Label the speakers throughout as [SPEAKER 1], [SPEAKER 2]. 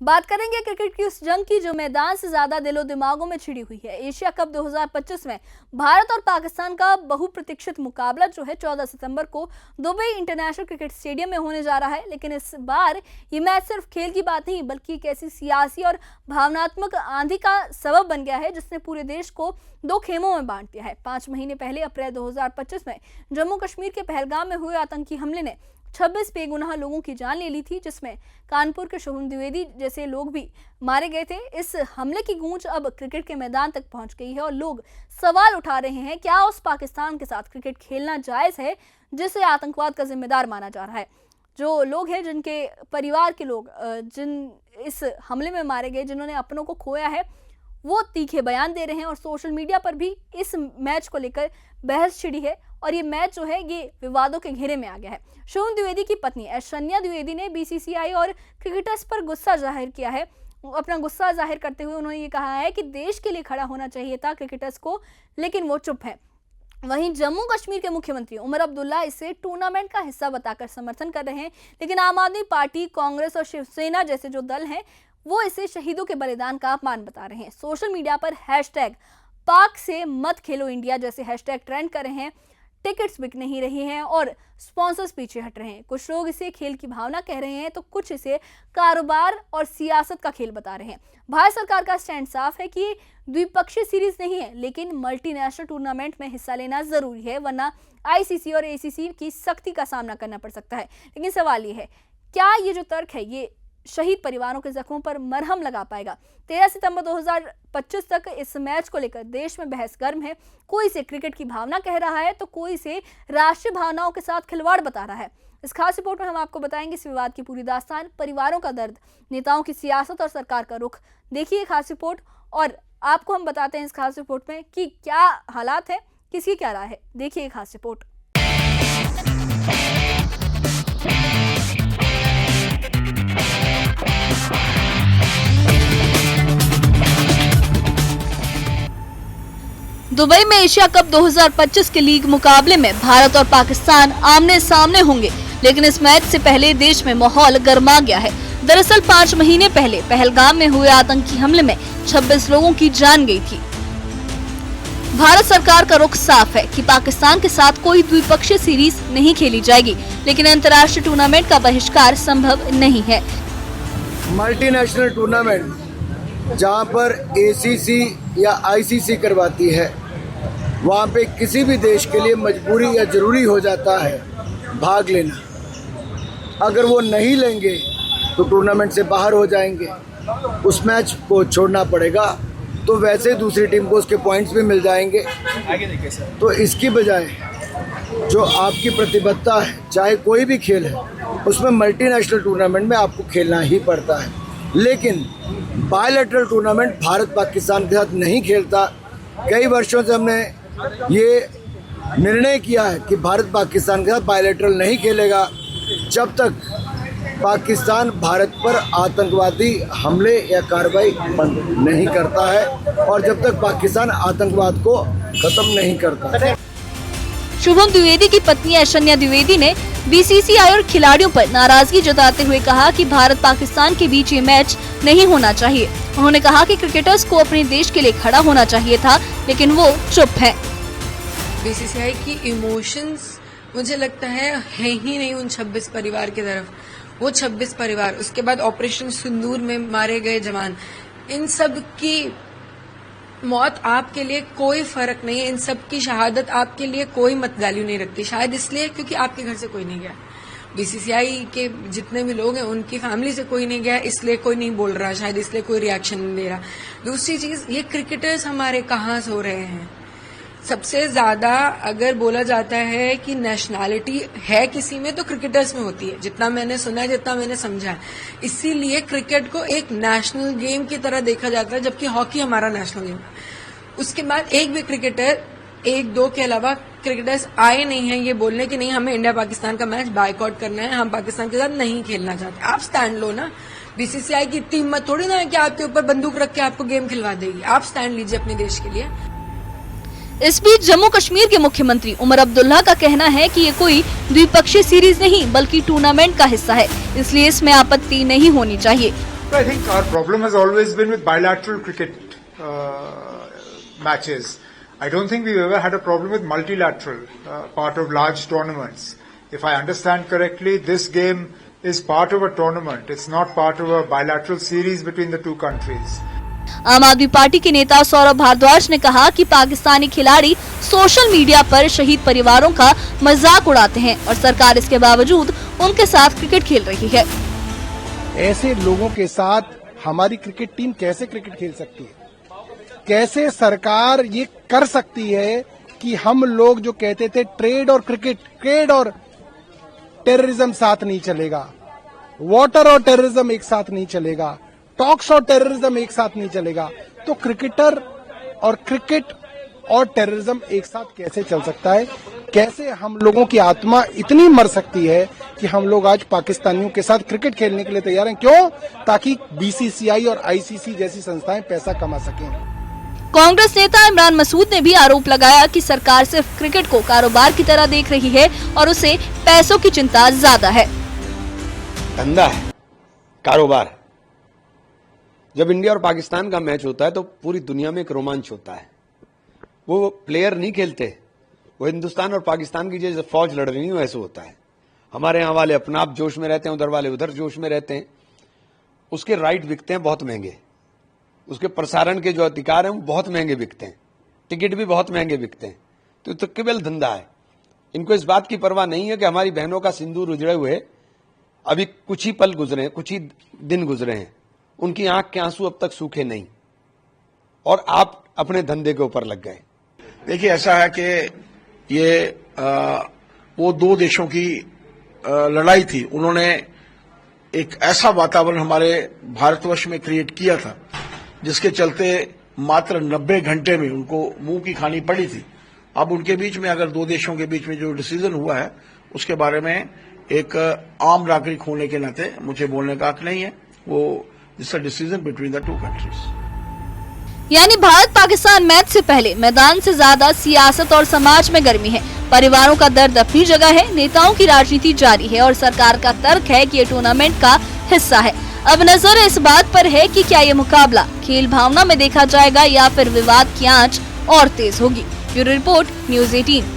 [SPEAKER 1] बात करेंगे क्रिकेट की उस जंग की जो मैदान से ज्यादा दिलो दिमागों में छिड़ी हुई है। एशिया कप 2025 में भारत और पाकिस्तान का बहुप्रतीक्षित मुकाबला जो है 14 सितंबर को दुबई इंटरनेशनल क्रिकेट स्टेडियम में होने जा रहा है। लेकिन इस बार ये मैच सिर्फ खेल की बात नहीं बल्कि एक ऐसी सियासी और भावनात्मक आंधी का सबब बन गया है जिसने पूरे देश को दो खेमों में बांट दिया है। 5 महीने पहले अप्रैल 2025 में जम्मू कश्मीर के पहलगाम में हुए आतंकी हमले ने 26 बेगुनाह लोगों की जान ले ली थी, जिसमें कानपुर के शुभम द्विवेदी जैसे लोग भी मारे गए थे। इस हमले की गूंज अब क्रिकेट के मैदान तक पहुंच गई है और लोग सवाल उठा रहे हैं, क्या उस पाकिस्तान के साथ क्रिकेट खेलना जायज है जिसे आतंकवाद का जिम्मेदार माना जा रहा है। जो लोग हैं, जिनके परिवार के लोग जिन इस हमले में मारे गए, जिन्होंने अपनों को खोया है, वो तीखे बयान दे रहे हैं और सोशल मीडिया पर भी इस मैच को लेकर बहस छिड़ी है और ये मैच जो है ये विवादों के घेरे में आ गया है। शुभम द्विवेदी की पत्नी ऐश्वर्या द्विवेदी ने बीसीसीआई और क्रिकेटर्स पर गुस्सा जाहिर किया है। अपना गुस्सा जाहिर करते हुए उन्होंने ये कहा है कि देश के लिए खड़ा होना चाहिए था क्रिकेटर्स को, लेकिन वो चुप है। वहीं जम्मू कश्मीर के मुख्यमंत्री उमर अब्दुल्ला इसे टूर्नामेंट का हिस्सा बताकर समर्थन कर रहे हैं, लेकिन आम आदमी पार्टी, कांग्रेस और शिवसेना जैसे जो दल हैं वो इसे शहीदों के बलिदान का अपमान बता रहे हैं। सोशल मीडिया पर हैशटैग पाक से मत खेलो इंडिया जैसे हैशटैग ट्रेंड कर रहे हैं। टिकट्स बिक नहीं रही हैं और स्पॉन्सर्स पीछे हट रहे हैं। कुछ लोग इसे खेल की भावना कह रहे हैं तो कुछ इसे कारोबार और सियासत का खेल बता रहे हैं। भारत सरकार का स्टैंड साफ है कि द्विपक्षीय सीरीज नहीं है, लेकिन मल्टीनेशनल टूर्नामेंट में हिस्सा लेना जरूरी है, वरना आईसीसी और एसीसी की सख्ती का सामना करना पड़ सकता है। लेकिन सवाल ये है, क्या ये जो तर्क है ये शहीद परिवारों के जख्मों पर मरहम लगा पाएगा। 13 सितंबर 2025 तक इस मैच को लेकर देश में बहस गर्म है। कोई इसे क्रिकेट की भावना कह रहा है तो कोई इसे राष्ट्रीय भावनाओं के साथ खिलवाड़ बता रहा है। इस खास रिपोर्ट में हम आपको बताएंगे इस विवाद की पूरी दास्तान, परिवारों का दर्द, नेताओं की सियासत और सरकार का रुख। देखिए खास रिपोर्ट और आपको हम बताते हैं इस खास रिपोर्ट में कि क्या हालात है, किसकी क्या राय है। देखिए खास रिपोर्ट। दुबई में एशिया कप 2025 के लीग मुकाबले में भारत और पाकिस्तान आमने सामने होंगे, लेकिन इस मैच से पहले देश में माहौल गर्मा गया है। दरअसल 5 महीने पहले पहलगाम में हुए आतंकी हमले में 26 लोगों की जान गई थी। भारत सरकार का रुख साफ है कि पाकिस्तान के साथ कोई द्विपक्षीय सीरीज नहीं खेली जाएगी, लेकिन अंतर्राष्ट्रीय टूर्नामेंट का बहिष्कार संभव नहीं है।
[SPEAKER 2] मल्टीनेशनल टूर्नामेंट जहां पर एसीसी या आईसीसी करवाती है, वहाँ पे किसी भी देश के लिए मजबूरी या ज़रूरी हो जाता है भाग लेना। अगर वो नहीं लेंगे तो टूर्नामेंट से बाहर हो जाएंगे, उस मैच को छोड़ना पड़ेगा, तो वैसे दूसरी टीम को उसके पॉइंट्स भी मिल जाएंगे। तो इसकी बजाय जो आपकी प्रतिबद्धता है, चाहे कोई भी खेल है, उसमें मल्टीनेशनल टूर्नामेंट में आपको खेलना ही पड़ता है। लेकिन बायलैटरल टूर्नामेंट भारत पाकिस्तान के साथ नहीं खेलता। कई वर्षों से हमने ये निर्णय किया है कि भारत पाकिस्तान के साथ बायलैटरल नहीं खेलेगा जब तक पाकिस्तान भारत पर आतंकवादी हमले या कार्रवाई बंद नहीं करता है और जब तक पाकिस्तान आतंकवाद को खत्म नहीं करता।
[SPEAKER 1] शुभम द्विवेदी की पत्नी ऐश्वर्या द्विवेदी ने बीसीसीआई और खिलाड़ियों पर नाराजगी जताते हुए कहा कि भारत पाकिस्तान के बीच ये मैच नहीं होना चाहिए। उन्होंने कहा कि क्रिकेटर्स को अपने देश के लिए खड़ा होना चाहिए था, लेकिन वो चुप है।
[SPEAKER 3] बीसीसीआई की इमोशंस मुझे लगता है ही नहीं उन 26 परिवार की तरफ। वो 26 परिवार, उसके बाद ऑपरेशन सिंदूर में मारे गए जवान, इन सब की मौत आपके लिए कोई फर्क नहीं है। इन सब की शहादत आपके लिए कोई मत वैल्यू नहीं रखती, शायद इसलिए क्योंकि आपके घर से कोई नहीं गया। बीसीसीआई के जितने भी लोग हैं उनकी फैमिली से कोई नहीं गया, इसलिए कोई नहीं बोल रहा, शायद इसलिए कोई रिएक्शन नहीं दे रहा। दूसरी चीज, ये क्रिकेटर्स हमारे कहाँ सो रहे हैं। सबसे ज्यादा अगर बोला जाता है कि नेशनैलिटी है किसी में तो क्रिकेटर्स में होती है, जितना मैंने सुना है, जितना मैंने समझा है। इसीलिए क्रिकेट को एक नेशनल गेम की तरह देखा जाता है, जबकि हॉकी हमारा नेशनल गेम है। उसके बाद एक भी क्रिकेटर, 1-2 के अलावा क्रिकेटर्स आए नहीं हैं ये बोलने कि नहीं हमें इंडिया पाकिस्तान का मैच बायकॉट करना है, हम पाकिस्तान के साथ नहीं खेलना चाहते। आप स्टैंड लो ना। बीसीसीआई की इतनी हिम्मत थोड़ी ना है कि आपके ऊपर बंदूक रख के आपको गेम खिलवा देगी। आप स्टैंड लीजिए अपने देश के लिए।
[SPEAKER 1] इस बीच जम्मू कश्मीर के मुख्यमंत्री उमर अब्दुल्ला का कहना है कि ये कोई द्विपक्षीय सीरीज नहीं बल्कि टूर्नामेंट का हिस्सा है, इसलिए इसमें आपत्ति नहीं होनी चाहिए।
[SPEAKER 4] I think our problem has always been with bilateral cricket matches. I don't think we've ever had a problem with multilateral part of large tournaments. If I understand correctly, this game is part of a tournament. It's not part of a bilateral series between the two countries.
[SPEAKER 1] आम आदमी party के नेता सौरभ भारद्वाज ने कहा कि पाकिस्तानी खिलाड़ी social media पर शहीद परिवारों का मजाक उड़ाते हैं और सरकार इसके बावजूद उनके साथ क्रिकेट खेल रही है।
[SPEAKER 5] ऐसे लोगों के साथ हमारी क्रिकेट टीम कैसे क्रिकेट खेल सकती है? कैसे सरकार ये कर सकती है कि हम लोग जो कहते थे ट्रेड और टेररिज्म साथ नहीं चलेगा, वाटर और टेररिज्म एक साथ नहीं चलेगा, टॉक्स और टेररिज्म एक साथ नहीं चलेगा, तो क्रिकेट और टेररिज्म एक साथ कैसे चल सकता है? कैसे हम लोगों की आत्मा इतनी मर सकती है कि हम लोग आज पाकिस्तानियों के साथ क्रिकेट खेलने के लिए तैयार हैं? क्यों? ताकि बीसीसीआई और आईसीसी जैसी संस्थाएं पैसा कमा सकें।
[SPEAKER 1] कांग्रेस नेता इमरान मसूद ने भी आरोप लगाया कि सरकार सिर्फ क्रिकेट को कारोबार की तरह देख रही है और उसे पैसों की चिंता ज्यादा है।
[SPEAKER 6] धंधा है, कारोबार है। जब इंडिया और पाकिस्तान का मैच होता है तो पूरी दुनिया में एक रोमांच होता है। वो प्लेयर नहीं खेलते, वो हिंदुस्तान और पाकिस्तान की जैसे फौज लड़ रही है वैसे होता है। हमारे यहाँ वाले अपना आप जोश में रहते हैं, उधर वाले उधर जोश में रहते हैं। उसके राइट बिकते हैं बहुत महंगे, उसके प्रसारण के जो अधिकार हैं वो बहुत महंगे बिकते हैं, टिकट भी बहुत महंगे बिकते हैं। तो केवल धंधा है। इनको इस बात की परवाह नहीं है कि हमारी बहनों का सिंदूर उजड़े हुए अभी कुछ ही पल गुजरे, कुछ ही दिन गुजरे हैं, उनकी आंख के आंसू अब तक सूखे नहीं और आप अपने धंधे के ऊपर लग गए।
[SPEAKER 7] देखिए, ऐसा है कि ये वो दो देशों की लड़ाई थी। उन्होंने एक ऐसा वातावरण हमारे भारतवर्ष में क्रिएट किया था जिसके चलते मात्र 90 घंटे में उनको मुंह की खानी पड़ी थी। अब उनके बीच में अगर दो देशों के बीच में जो डिसीजन हुआ है उसके बारे में एक आम नागरिक होने के नाते मुझे बोलने का हक नहीं है। वो it's a decision between the two countries.
[SPEAKER 1] यानी भारत पाकिस्तान मैच से पहले मैदान से ज्यादा सियासत और समाज में गर्मी है। परिवारों का दर्द अपनी जगह है, नेताओं की राजनीति जारी है और सरकार का तर्क है कि ये टूर्नामेंट का हिस्सा है। अब नजर इस बात पर है कि क्या ये मुकाबला खेल भावना में देखा जाएगा या फिर विवाद की आंच और तेज होगी। Bureau report, news 18।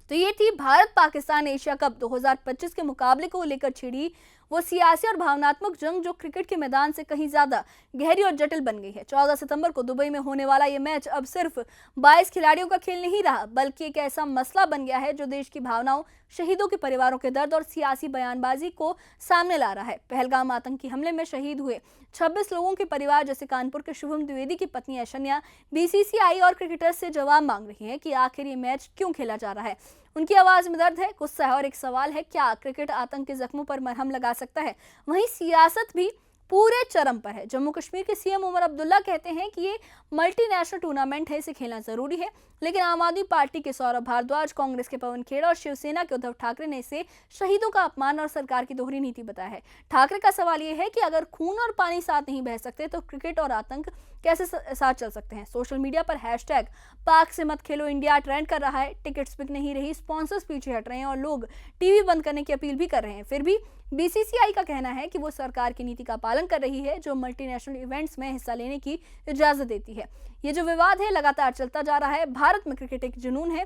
[SPEAKER 1] तो ये थी भारत पाकिस्तान एशिया कप 2025 के मुकाबले को लेकर छिड़ी वो सियासी और भावनात्मक जंग जो क्रिकेट के मैदान से कहीं ज्यादा गहरी और जटिल बन गई है। 14 सितंबर को दुबई में होने वाला ये मैच अब सिर्फ 22 खिलाड़ियों का खेल नहीं रहा, बल्कि एक ऐसा मसला बन गया है जो देश की भावनाओं, शहीदों के परिवारों के दर्द और सियासी बयानबाजी को सामने ला रहा है। पहलगाम आतंकी हमले में शहीद हुए 26 लोगों के परिवार जैसे कानपुर के शुभम द्विवेदी की पत्नी ऐशन्या बीसीसीआई और क्रिकेटर्स से जवाब मांग रही है कि आखिर ये मैच क्यों खेला जा रहा है। उनकी आवाज में दर्द है, गुस्सा है और एक सवाल है, क्या क्रिकेट आतंक के जख्मों पर मरहम लगा सकता है? वहीं सियासत भी पूरे चरम पर है। जम्मू कश्मीर के सीएम उमर अब्दुल्ला कहते हैं कि ये मल्टीनेशनल टूर्नामेंट है, इसे खेलना जरूरी है, लेकिन आम आदमी पार्टी के सौरभ भारद्वाज, कांग्रेस के पवन खेड़ा और शिवसेना के उद्धव ठाकरे ने इसे शहीदों का अपमान और सरकार की दोहरी नीति बताया है। ठाकरे का सवाल ये है कि अगर खून और पानी साथ नहीं बह सकते तो क्रिकेट और आतंक कैसे साथ चल सकते हैं। सोशल मीडिया पर हैशटैग पाक से मत खेलो इंडिया ट्रेंड कर रहा है। टिकट्स बिक नहीं रही, स्पॉन्सर्स पीछे हट रहे हैं और लोग टीवी बंद करने की अपील भी कर रहे हैं। फिर भी बीसीसीआई का कहना है कि वो सरकार की नीति का पालन कर रही है जो मल्टीनेशनल इवेंट्स में हिस्सा लेने की इजाजत देती है। ये जो विवाद है लगातार चलता जा रहा है। भारत में क्रिकेट एक जुनून है,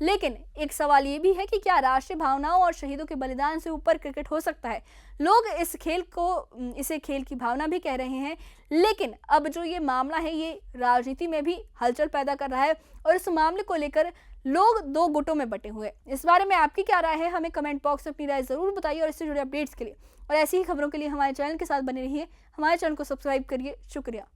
[SPEAKER 1] लेकिन एक सवाल ये भी है कि क्या राष्ट्रीय भावनाओं और शहीदों के बलिदान से ऊपर क्रिकेट हो सकता है? लोग इसे खेल की भावना भी कह रहे हैं, लेकिन अब जो ये मामला है ये राजनीति में भी हलचल पैदा कर रहा है और इस मामले को लेकर लोग दो गुटों में बटे हुए। इस बारे में आपकी क्या राय है? हमें कमेंट बॉक्स में अपनी राय जरूर बताइए और इससे जुड़े अपडेट्स के लिए और ऐसी ही खबरों के लिए हमारे चैनल के साथ बने रहिए। हमारे चैनल को सब्सक्राइब करिए। शुक्रिया।